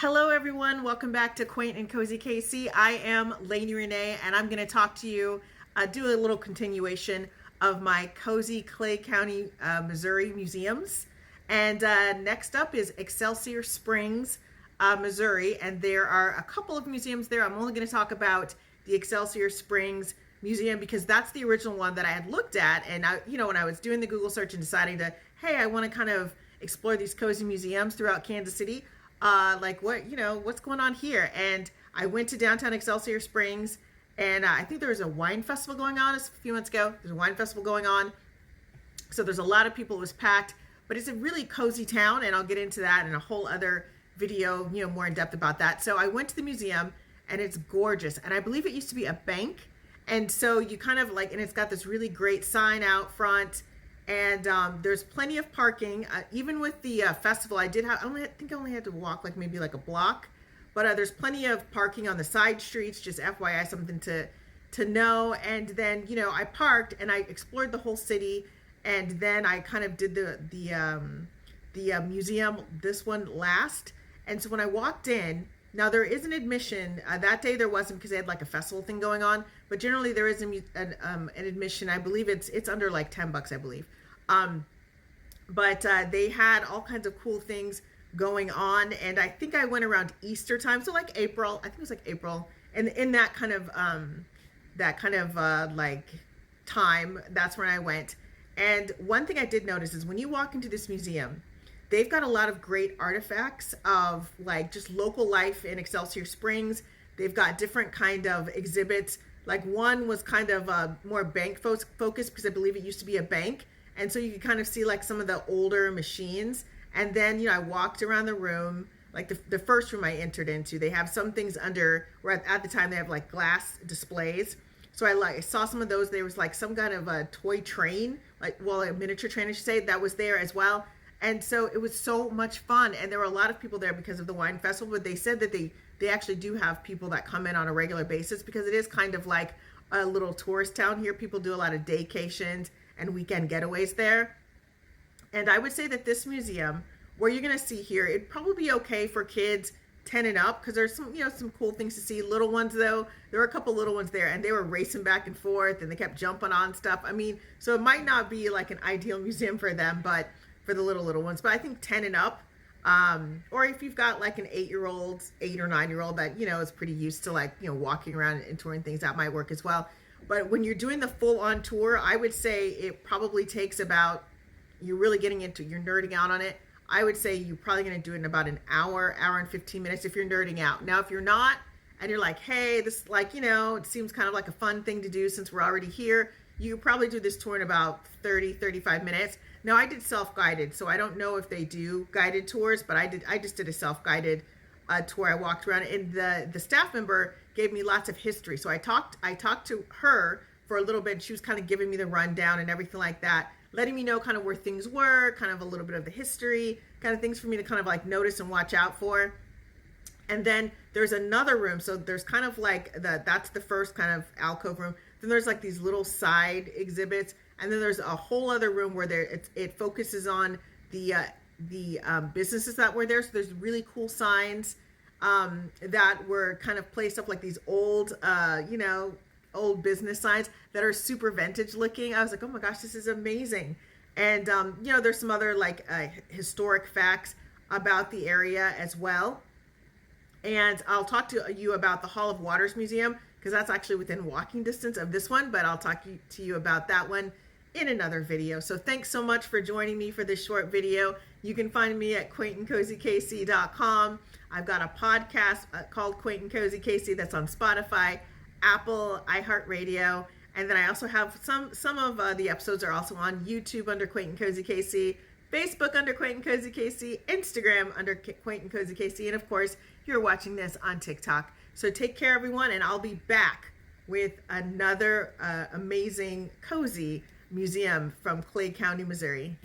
Hello everyone, welcome back to Quaint and Cozy KC. I am Lainey Renee and I'm going to talk to you, do a little continuation of my Cozy Clay County, Missouri museums. And next up is Excelsior Springs, Missouri, and there are a couple of museums there. I'm only going to talk about the Excelsior Springs Museum because that's the original one that I had looked at. And when I was doing the Google search and deciding to, hey, I want to kind of explore these cozy museums throughout Kansas City, what's going on here? And I went to downtown Excelsior Springs, and I think there was a wine festival going on a few months ago. There's a wine festival going on. So there's a lot of people. It was packed, but it's a really cozy town, and I'll get into that in a whole other video, more in depth about that. So I went to the museum, and it's gorgeous. And I believe it used to be a bank. And so you kind of and it's got this really great sign out front. And there's plenty of parking. Even with the festival, I think I only had to walk maybe a block. But there's plenty of parking on the side streets, just FYI, something to know. And then, I parked and I explored the whole city. And then I kind of did the museum, this one last. And so when I walked in, now there is an admission. That day there wasn't because they had a festival thing going on. But generally there is an admission. I believe it's under $10, I believe. But they had all kinds of cool things going on, and I think I went around Easter time, so April. I think it was April, and in that kind of time, that's when I went. And one thing I did notice is when you walk into this museum, they've got a lot of great artifacts of just local life in Excelsior Springs. They've got different kind of exhibits. One was kind of more bank focused because I believe it used to be a bank. And so you could kind of see some of the older machines. And then, I walked around the room, the first room I entered into, they have some things under, where at the time they have glass displays. So I saw some of those. There was some kind of a toy train, a miniature train, I should say, that was there as well. And so it was so much fun. And there were a lot of people there because of the wine festival, but they said that they actually do have people that come in on a regular basis because it is kind of like a little tourist town here. People do a lot of daycations and weekend getaways there. And I would say that this museum, where you're going to see here, it'd probably be okay for kids 10 and up because there's some cool things to see. Little ones, though, there were a couple little ones there and they were racing back and forth and they kept jumping on stuff. So it might not be an ideal museum for them, but for the little ones. But I think 10 and up, or if you've got an 8 or 9-year-old that, is pretty used to walking around and touring things, that might work as well. But when you're doing the full-on tour, I would say it probably takes about, you're really getting into, you're nerding out on it. I would say you're probably going to do it in about an hour and 15 minutes if you're nerding out. Now, if you're not, and you're hey, this it seems kind of like a fun thing to do since we're already here, you probably do this tour in about 35 minutes. Now, I did self-guided, so I don't know if they do guided tours, but I just did a self-guided tour. I walked around, and the staff member gave me lots of history. So I talked to her for a little bit, and she was kind of giving me the rundown and everything like that, letting me know kind of where things were, kind of a little bit of the history, kind of things for me to kind of notice and watch out for. And then there's another room. So there's kind of that's the first kind of alcove room. Then there's these little side exhibits. And then there's a whole other room where it focuses on the businesses that were there. So there's really cool signs that were kind of placed up these old, old business signs that are super vintage looking. I was oh my gosh, this is amazing. And, there's some other historic facts about the area as well. And I'll talk to you about the Hall of Waters Museum because that's actually within walking distance of this one, but I'll talk to you about that one in another video. So thanks so much for joining me for this short video. You can find me at quaintandcozykc.com. I've got a podcast called Quaint and Cozy KC that's on Spotify, Apple, iHeartRadio, and then I also have some of the episodes are also on YouTube under Quaint and Cozy KC, Facebook under Quaint and Cozy KC, Instagram under Quaint and Cozy KC, and of course, you're watching this on TikTok. So take care, everyone, and I'll be back with another amazing cozy museum from Clay County, Missouri.